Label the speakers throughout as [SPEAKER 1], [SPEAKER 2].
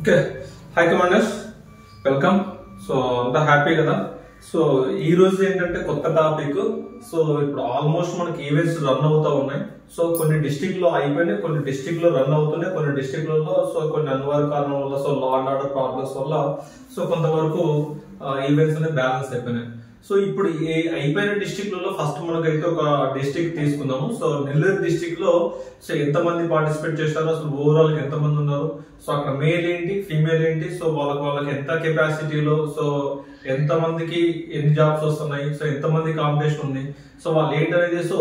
[SPEAKER 1] Okay hi commanders welcome. So అంతా happy కదా. So ఈ రోజు ఏంటంటే కొత్త టాపిక్. సో ఇప్పుడు ఆల్మోస్ట్ మనకి ఈవెంట్స్ రన్ అవుతా ఉన్నాయి. సో కొన్ని డిస్ట్రిక్ట్ లో అయిపోయినాయి, కొన్ని డిస్ట్రిక్ట్ లో రన్ అవుతున్నాయి, కొన్ని డిస్ట్రిక్ట్లలో సో కొన్ని అనివార్య కారణం వల్ల, so law and order problems వల్ల సో కొంతవరకు ఈవెంట్స్ అనేవి బ్యాలెన్స్ అయిపోయినాయి. సో ఇప్పుడు అయిపోయిన డిస్ట్రిక్ట్లలో ఫస్ట్ మనకైతే ఒక డిస్ట్రిక్ట్ తీసుకుందాము. సో నెల్లూరు డిస్ట్రిక్ట్ లో సో ఎంత మంది పార్టిసిపేట్ చేశారో, అసలు ఓవరాల్ ఎంత మంది ఉన్నారు, సో అక్కడ మేల్ ఏంటి ఫీమేల్ ఏంటి, సో వాళ్ళకి ఎంత కెపాసిటీలో, సో ఎంత మందికి ఎన్ని జాబ్స్ వస్తున్నాయి, సో ఎంత మంది కాంపిటీషన్ ఉంది, సో వాళ్ళు ఏంటనేది సో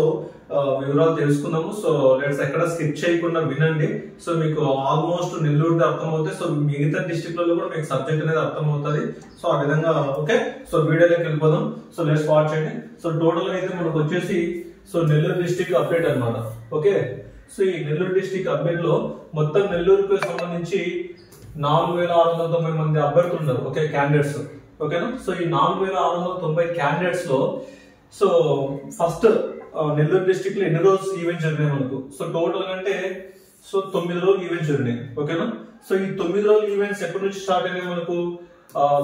[SPEAKER 1] వివరాలు తెలుసుకుందాము. సో లెట్స్ ఎక్కడ స్కిప్ చేయకుండా వినండి. సో మీకు ఆల్మోస్ట్ నెల్లూరుది అర్థమవుతాయి, సో మిగతా డిస్ట్రిక్ట్లలో కూడా మీకు సబ్జెక్ట్ అనేది అర్థమవుతుంది. సో ఆ విధంగా ఓకే. సో వీడియోలోకి వెళ్ళిపోదాం. సో లెట్స్ స్టార్ట్ చేయండి. సో టోటల్ గా అయితే మనకు వచ్చేసి సో నెల్లూరు డిస్ట్రిక్ట్ అప్డేట్ అన్నమాట. ఓకే. సో ఈ నెల్లూరు డిస్ట్రిక్ట్ అప్డేట్ లో మొత్తం నెల్లూరుకు సంబంధించి 4690 మంది అభ్యర్థులు ఉన్నారు. Okay, candidates. ఓకేనా. సో ఈ 4690 క్యాండిడేట్స్ లో సో ఫస్ట్ నెల్లూరు డిస్ట్రిక్ట్ లో ఎన్ని రోజు ఈవెంట్ జరిగినాయి మనకు? సో టోటల్ అంటే సో 9 రోజులు ఈవెంట్స్ జరిగినాయి. ఓకేనా. సో ఈ 9 రోజులు ఈవెంట్స్ ఎప్పటి నుంచి స్టార్ట్ అయినాయి మనకు?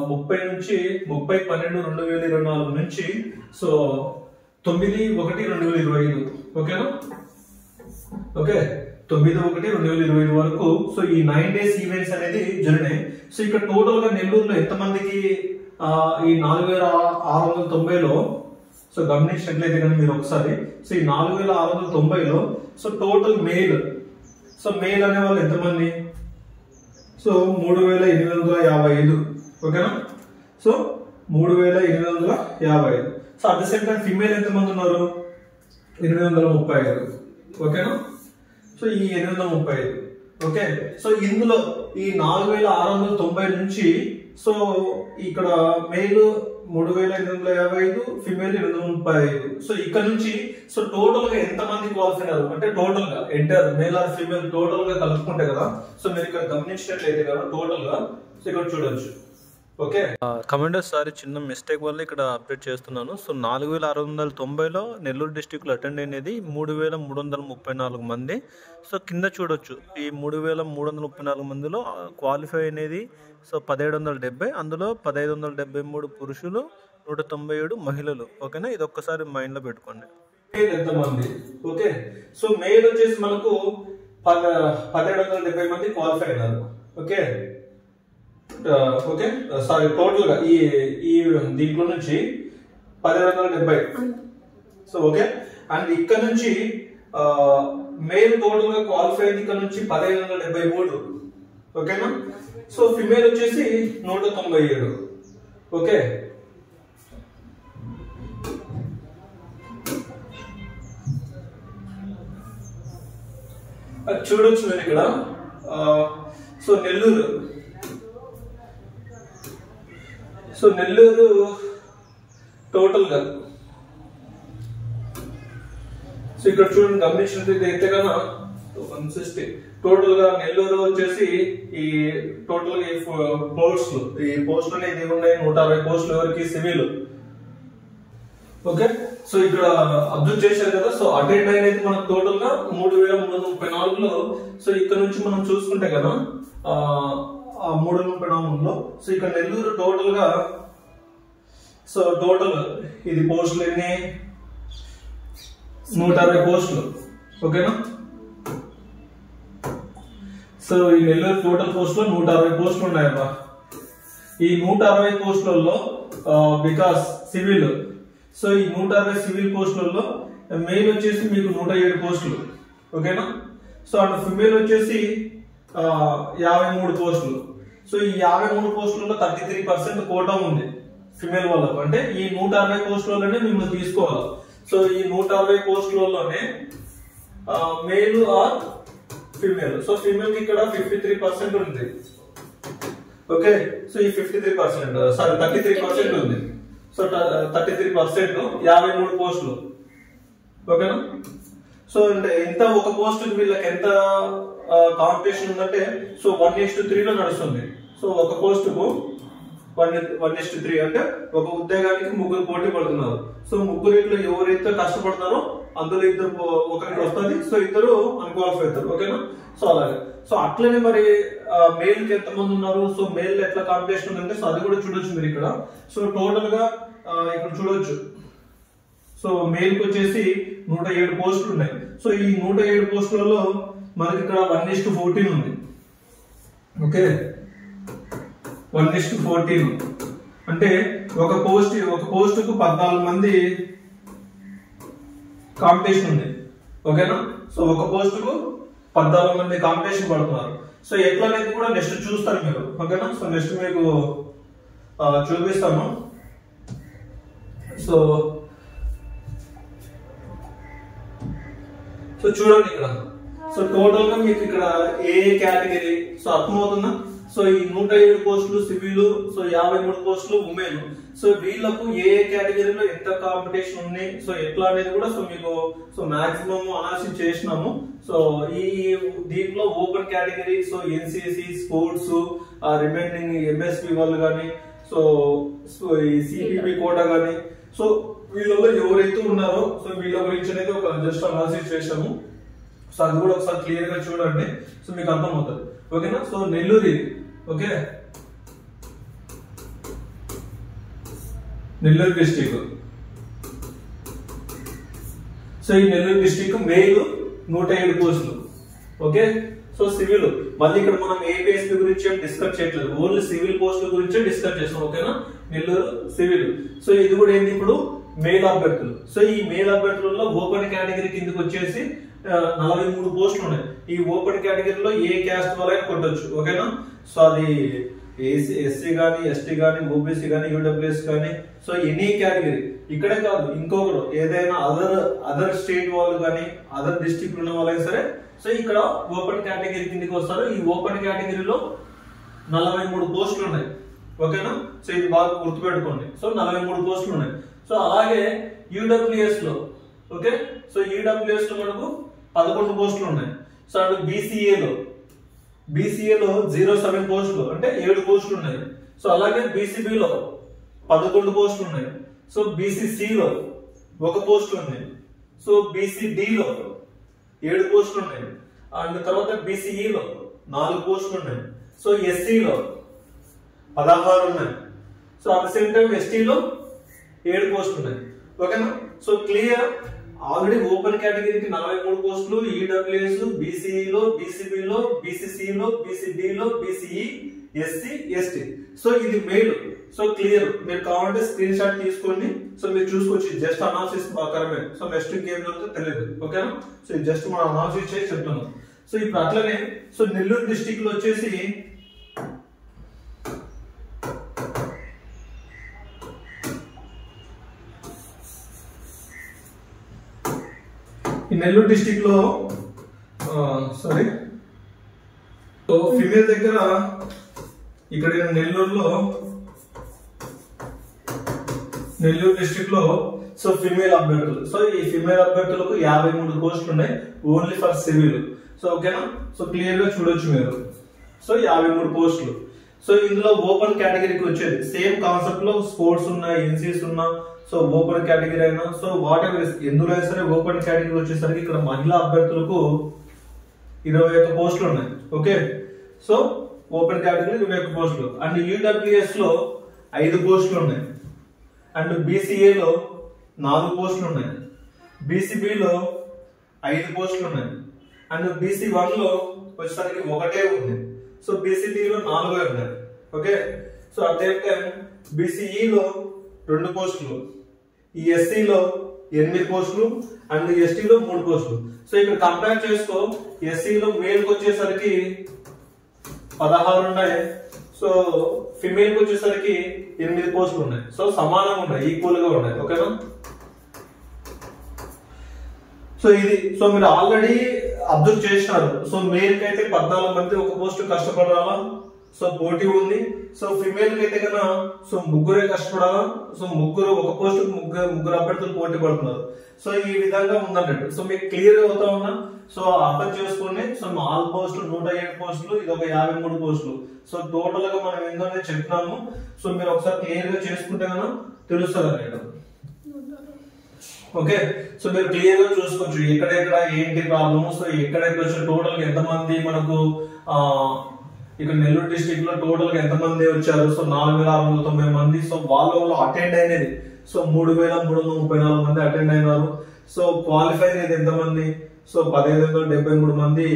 [SPEAKER 1] 30/12/2024 నుంచి సో 9/1/2025. ఓకేనా. ఓకే, 9/1/2025 వరకు సో ఈ 9 days ఈవెంట్స్ అనేది జరిగినాయి. సో ఇక్కడ టోటల్ గా నెల్లూరులో ఎంత మందికి ఈ 4690లో సో గమనించినట్లయితే కానీ మీరు ఒకసారి సో ఈ 4690లో so total male, so male అనే వాళ్ళు ఎంతమంది? సో 3855. ఓకేనా. So 3855. So at the same time female ఎంతమంది ఉన్నారు? 835. ఓకేనా. సో ఈ 835. ఓకే. సో ఇందులో ఈ 4690 నుంచి సో ఇక్కడ మేల్ 3855, ఫిమేల్ 835. సో ఇక్కడ నుంచి సో టోటల్ గా ఎంత మంది క్వాలిఫై అయ్యారు అంటే టోటల్ గా enter male or female total గా కలుపుకుంటే కదా. సో మీరు ఇక్కడ గమనించినట్లయితే కదా టోటల్ గా సో ఇక్కడ చూడొచ్చు. ఓకే,
[SPEAKER 2] కమాండర్ సారీ చిన్న మిస్టేక్ వల్ల ఇక్కడ అప్డేట్ చేస్తున్నాను. సో 4690లో నెల్లూరు డిస్టిక్లో అటెండ్ అయినది 3334 మంది. సో కింద చూడొచ్చు ఈ 3334 మందిలో క్వాలిఫై అయినది సో 1770. అందులో 1573 పురుషులు, 197 మహిళలు. ఓకేనా, ఇది ఒక్కసారి మైండ్ లో పెట్టుకోండి.
[SPEAKER 1] ఎంతమంది? ఓకే. సో మేల్ వచ్చేసి మనకు 1770 మంది క్వాలిఫై అయినారు. ఓకే. ఓకే సారీ టోటల్ గా ఈ దీంట్లో నుంచి 1770. So okay. అండ్ ఇక్కడ నుంచి మేల్ టోటల్ గా క్వాలిఫై అయింది ఇక్కడ నుంచి 1573. ఓకేనా. సో ఫిమేల్ వచ్చేసి 197. ఓకే. చూడొచ్చు మీరు ఇక్కడ. సో నెల్లూరు టోటల్ గా సో ఇక్కడ చూడండి గమనించినట్లయితే అయితే కన్నా 160 టోటల్ గా నెల్లూరు వచ్చేసి ఈ టోటల్ గా పోస్టులు అనేది ఉన్నాయి 160 పోస్టులు. ఎవరికి? సివిల్. ఓకే. సో ఇక్కడ అబ్జర్వ్ చేశారు కదా. సో అటెండ్ అనేది మనకు టోటల్ గా 3334లో. సో ఇక్కడ నుంచి మనం చూసుకుంటే కదా 334లో సో ఇక్కడ నెల్లూరు టోటల్ గా సో టోటల్ ఇది పోస్టులు ఎన్ని? 160 పోస్టులు. ఓకేనా. సో ఈ నెల్లూరు టోటల్ పోస్టులు 160 పోస్టులు ఉన్నాయబ్బా. ఈ 160 పోస్టులలో బికాస్ సివిల్, సో ఈ 160 సివిల్ పోస్టులలో మెయిల్ వచ్చేసి మీకు 107 పోస్టులు. ఓకేనా. సో అండ్ ఫిమేల్ వచ్చేసి 53 పోస్టులు. సో ఈ 53 పోస్టులలో 33% కోటా ఉంది ఫిమేల్ వాళ్ళకు. అంటే ఈ 160 పోస్టులలోనే మిమ్మల్ని తీసుకోవాలి. సో ఈ 160 పోస్టులలోనే male or female. So female కి ఇక్కడ 53% ఉంది. ఓకే. సో ఈ 53% సారీ 33% ఉంది. సో 33% 53 పోస్టులు. ఓకేనా. సో అంటే ఎంత ఒక పోస్ట్ వీళ్ళకి ఎంత కాంపిటీషన్ ఉందంటే సో 1:3లో నడుస్తుంది. సో ఒక పోస్ట్ కు 1:3 అంటే ఒక ఉద్యోగానికి 3 పోటీ పడుతున్నారు. సో 3 ఎవరైతే కష్టపడతారో అందులో ఇద్దరు ఒకరికి వస్తుంది, సో ఇద్దరు అన్క్వాలిఫై అవుతారు. ఓకేనా? సో అలాగే. సో అట్లనే మరి మేల్ కి ఎంతమంది ఉన్నారు, సో మేల్ ఎట్లా కాంపిటీషన్ ఉందంటే సో అది కూడా చూడొచ్చు మీరు ఇక్కడ. సో టోటల్ గా ఇక్కడ చూడొచ్చు. సో మేల్ కి వచ్చేసి 107 పోస్టులు ఉన్నాయి. సో ఈ 107 పోస్టులలో మనకి ఇక్కడ 1:14 ఉంది. ఓకే, 1:14 అంటే ఒక పోస్టుకు 14 మంది కాంపిటీషన్ ఉంది. ఓకేనా? సో ఒక పోస్టుకు 14 మంది కాంపిటీషన్ పడుతున్నారు. సో ఎట్లా అనేది కూడా నెక్స్ట్ చూస్తారు మీరు. ఓకేనా? సో నెక్స్ట్ మీకు చూపిస్తాను. సో చూడండి ఇక్కడ. సో టోటల్ గా మీకు ఇక్కడ ఏ కేటగిరీ సో అర్థమవుతుందా? సో ఈ 107 పోస్టులు సివిల్, సో 53 పోస్టులు ఉమెన్. సో వీళ్ళకు ఏ కేటగిరీలో ఎంత కాంపిటీషన్ ఉంది, సో ఎట్లా అనేది కూడా సో మీకు సో మాక్సిమం అనాలిసిస్ చేసినాము. సో ఈ దీంట్లో open category, so NCC, sports, remaining MSP వాళ్ళు కానీ, సో ఈ సిపిపి కోటా కానీ, సో వీళ్ళలో ఎవరైతే ఉన్నారో సో వీళ్ళ గురించి అనేది ఒక జస్ట్ అనాలిసిస్ చేసాము. సో అది కూడా ఒకసారి క్లియర్ గా చూడండి, సో మీకు అర్థం అవుతుంది. ఓకేనా? So Nellore, okay, Nellore district. So ఈ నెల్లూరు డిస్టిక్ మెయిల్ 107 పోస్టులు. ఓకే, సో సివిల్ మళ్ళీ ఇక్కడ మనం ఏపీఎస్పీ గురించి డిస్కస్ చేయట్లేదు, ఓన్లీ సివిల్ పోస్టుల గురించే డిస్కస్ చేస్తాం. ఓకేనా? నెల్లూరు సివిల్. సో ఇది కూడా ఏంటి, ఇప్పుడు మేల్ అభ్యర్థులు. సో ఈ మేల్ అభ్యర్థులలో ఓపెన్ కేటగిరీ కిందకి వచ్చేసి 43 పోస్టులు ఉన్నాయి. ఈ ఓపెన్ కేటగిరీలో ఏ క్యాస్ట్ వాళ్ళైనా కొట్టొచ్చు. ఓకేనా? సో అది ఎస్సీ గానీ, ఎస్టీ గానీ, ఓబీసీ గానీ, యూడబ్ల్యూఎస్ గానీ, సో ఎనీ కేటగిరీ. ఇక్కడే కాదు, ఇంకొకరు ఏదైనా అదర్ స్టేట్ వాళ్ళు కానీ, అదర్ డిస్ట్రిక్ట్ ఉన్న వాళ్ళైనా సరే సో ఇక్కడ ఓపెన్ కేటగిరీ కిందకి వస్తారు. ఈ ఓపెన్ కేటగిరీలో 43 పోస్టులు ఉన్నాయి. ఓకేనా? సో ఇది బాగా గుర్తుపెట్టుకోండి. సో 43 పోస్టులు ఉన్నాయి. సో అలాగే యూడబ్ల్యూఎస్ లో, ఓకే, సో యూడబ్ల్యూఎస్ లో మనకు 11 పోస్టులు ఉన్నాయి. సో అటు బీసీఏలో 07 పోస్టులు అంటే 7 పోస్టులు ఉన్నాయి. సో అలాగే బీసీబీలో 11 పోస్టులు ఉన్నాయి. సో బీసీసీలో 1 పోస్ట్ ఉంది. సో బీసీడీలో 7 పోస్టులు ఉన్నాయి. అండ్ తర్వాత బీసీఈలో 4 పోస్టులు ఉన్నాయి. సో ఎస్సీలో 16 ఉన్నాయి. So at the same time ఎస్టీలో 7 పోస్టులు ఉన్నాయి. ఓకేనా? So clear. ఆల్రెడీ ఓపెన్ కేటగిరీకి 43 పోస్టులు, ఈడబ్ల్యూఎస్, బీసీఈలో, బీసీబీలో, బీసీసీలో, బీసీడీలో, బీసీఈ, ఎస్సీ, ఎస్టీ. సో ఇది మెయిల్. So clear. మీరు కావాలంటే స్క్రీన్ షాట్ తీసుకోండి. సో మీరు చూసుకోవచ్చు. జస్ట్ అనాలిసిస్ ప్రకారమే. సో నెక్స్ట్ గేమ్ జరుగుతుందో తెలియదు. ఓకేనా? సో ఇది జస్ట్ మనం అనాలిసిస్ చేసి చెప్తున్నాం. సో ఇప్పుడు అట్లనే సో నెల్లూరు డిస్టిక్ లో వచ్చేసి ఈ నెల్లూరు డిస్టిక్ లో సారీ సో ఫిమేల్ దగ్గర ఇక్కడ నెల్లూరు డిస్టిక్ లో సో ఫిమేల్ అభ్యర్థులు. సో ఈ ఫిమేల్ అభ్యర్థులకు 53 పోస్టులు ఉన్నాయి, ఓన్లీ ఫర్ సివిల్. సో ఓకేనా? సో క్లియర్ గా చూడొచ్చు మీరు. సో 53 పోస్టులు. సో ఇందులో ఓపెన్ కేటగిరీకి వచ్చేది సేమ్ కాన్సెప్ట్ లో స్పోర్ట్స్ ఉన్నాయి, ఎన్సీస్ ఉన్నా, సో ఓపెన్ కేటగిరీ అయినా, సో వాట్ ఎవర్ ఎందులో అయినా సరే ఓపెన్ కేటగిరీ వచ్చేసరికి ఇక్కడ మహిళా అభ్యర్థులకు 21 పోస్టులు ఉన్నాయి. ఓకే, సో ఓపెన్ కేటగిరీ 21 పోస్టులు. అండ్ యూడబ్ల్యూఎస్ లో 5 పోస్టులు ఉన్నాయి. అండ్ బీసీఏలో 4 పోస్టులు ఉన్నాయి. బీసీబీలో 5 పోస్టులు ఉన్నాయి. అండ్ బీసీ1 లో వచ్చేసరికి 1 ఉంది. సో బీసీడీలో 4 ఉన్నాయి. Okay, so at same time బీసీఈలో 2 పోస్టులు, ఈ ఎస్సీలో 8 పోస్టులు, అండ్ ఎస్టీలో 3 పోస్టులు. సో ఇక్కడ కంపేర్ చేసుకో, ఎస్సీలో మేల్ కి వచ్చేసరికి 16 ఉన్నాయి. సో ఫిమేల్ కి వచ్చేసరికి 8 పోస్టులు ఉన్నాయి. సో సమానంగా ఉన్నాయి, ఈక్వల్ గా ఉన్నాయి. ఓకేనా? సో ఇది సో మీరు ఆల్రెడీ అబ్జర్వ్ చేసినారు. సో మేల్ కి అయితే 14 మంది ఒక పోస్ట్ కష్టపడాలా, సో పోటీ ఉంది. సో ఫిమేల్ కి అయితే కన్నా సో ముగ్గురే కష్టపడాలా. సో ఒక పోస్ట్ ముగ్గురు అభ్యర్థులు పోటీ పడుతున్నారు. సో ఈ విధంగా ఉందన్నట్టు. సో మీకు క్లియర్ అవుతా ఉన్నా. సో అర్థం చేసుకోండి. సో 4 పోస్టులు 107 పోస్టులు, ఇది ఒక 53 పోస్టులు. సో టోటల్ గా మనం ఏంటనే చెప్తున్నాము. సో మీరు ఒకసారి క్లియర్ గా చేసుకుంటే కన్నా తెలుస్తుంది అన్నట్టు. ఓకే, సో మీరు క్లియర్ గా చూసుకోవచ్చు ఎక్కడెక్కడ ఏంటి ప్రాబ్లమ్. సో ఎక్కడెక్కడ వచ్చి టోటల్ ఎంతమంది మనకు ఇక్కడ నెల్లూరు డిస్ట్రిక్ట్ లో టోటల్ గా ఎంతమంది వచ్చారు. సో 4690 మంది. సో వాళ్ళు అటెండ్ అయినది సో 3334 మంది అటెండ్ అయినారు. సో క్వాలిఫై అయ్యేది ఎంతమంది, సో 1573 మంది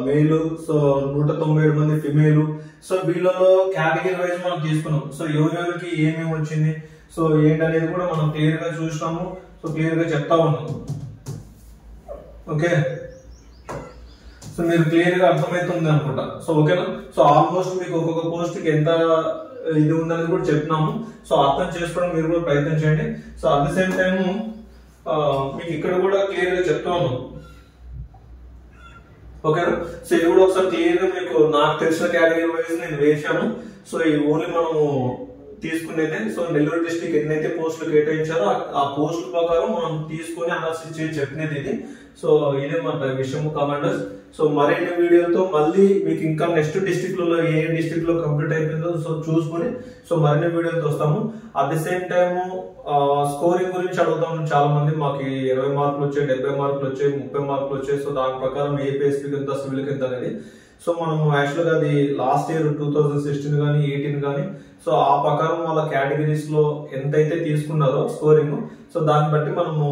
[SPEAKER 1] మేలు, సో 197 మంది ఫిమేల్. సో వీళ్ళలో కేటగిరీ వైజ్ మనం తీసుకున్నాం. సో ఎవరెవరికి ఏమేమి వచ్చింది, సో ఏంటనేది కూడా మనం క్లియర్ గా చూసినాము. సో క్లియర్ గా చెప్తా ఉన్నాము. ఓకే, సో మీరు క్లియర్ గా అర్థమవుతుంది అనుకుంటా. సో ఓకేనా. సో ఆల్మోస్ట్ మీకు ఒక్కొక్క పోస్ట్ కి ఎంత ఇది ఉందని కూడా చెప్తున్నాము. సో అర్థం చేసుకోవడం మీరు కూడా ప్రయత్నం చేయండి. So at the same time మీకు ఇక్కడ కూడా క్లియర్ గా చెప్తా ఉన్నాం. ఓకేనా. సో ఇది కూడా ఒకసారి క్లియర్ గా మీకు నాకు తెలిసిన కేటగిరీ వైజ్ నేను వేసాను. సో ఈ ఓన్లీ మనము తీసుకునేదే. సో నెల్లూరు డిస్ట్రిక్ట్ ఎన్నైతే పోస్టులు కేటాయించారో ఆ పోస్టుల ప్రకారం మనం తీసుకుని అనాలిసిస్ చేసి చెప్పినది ఇది. సో ఇదే మన విషయం కమాండర్స్. సో మరిన్ని వీడియోలతో మళ్ళీ మీకు ఇంకా నెక్స్ట్ డిస్ట్రిక్ట్ లో ఏ డిస్ట్రిక్ట్ లో కంప్లీట్ అయిపోయిందో సో చూసుకుని సో మరిన్ని వీడియోలతో వస్తాము. At the same time scoring గురించి అడుగుతాము చాలా మంది. మాకు 20 మార్కులు వచ్చాయి, 70 మార్కులు వచ్చాయి, 30 మార్కులు వచ్చాయి. సో దాని ప్రకారం ఏ పేస్పీకి ఎంత, సివిల్కి ఎంత అనేది. సో మనం యాక్చువల్గా అది లాస్ట్ ఇయర్ 2016 కానీ 18 కానీ సో ఆ ప్రకారం వాళ్ళ కేటగిరీస్ లో ఎంతైతే తీసుకున్నారో స్కోరింగ్, సో దాన్ని బట్టి మనము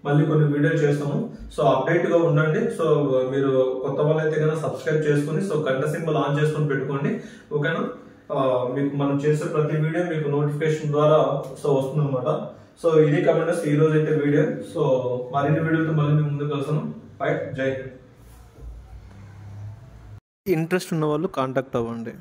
[SPEAKER 1] మళ్ళీ కొన్ని వీడియో చేస్తాము. సో అప్డేట్ గా ఉండండి. సో మీరు కొత్త వాళ్ళైతే కనుక సబ్స్క్రైబ్ చేసుకుని సో గంట సింబల్ ఆన్ చేసుకుని పెట్టుకోండి. ఓకేనా. మీకు మనం చేసే ప్రతి వీడియో మీకు నోటిఫికేషన్ ద్వారా సో వస్తుంది అనమాట. సో ఇది కమెంట్స్ ఈ రోజు అయితే వీడియో. సో మరిన్ని వీడియోతో మళ్ళీ మేము ముందుకు వస్తాను. బై, జై.
[SPEAKER 2] ఇంట్రెస్ట్ ఉన్న వాళ్ళు కాంటాక్ట్ అవ్వండి.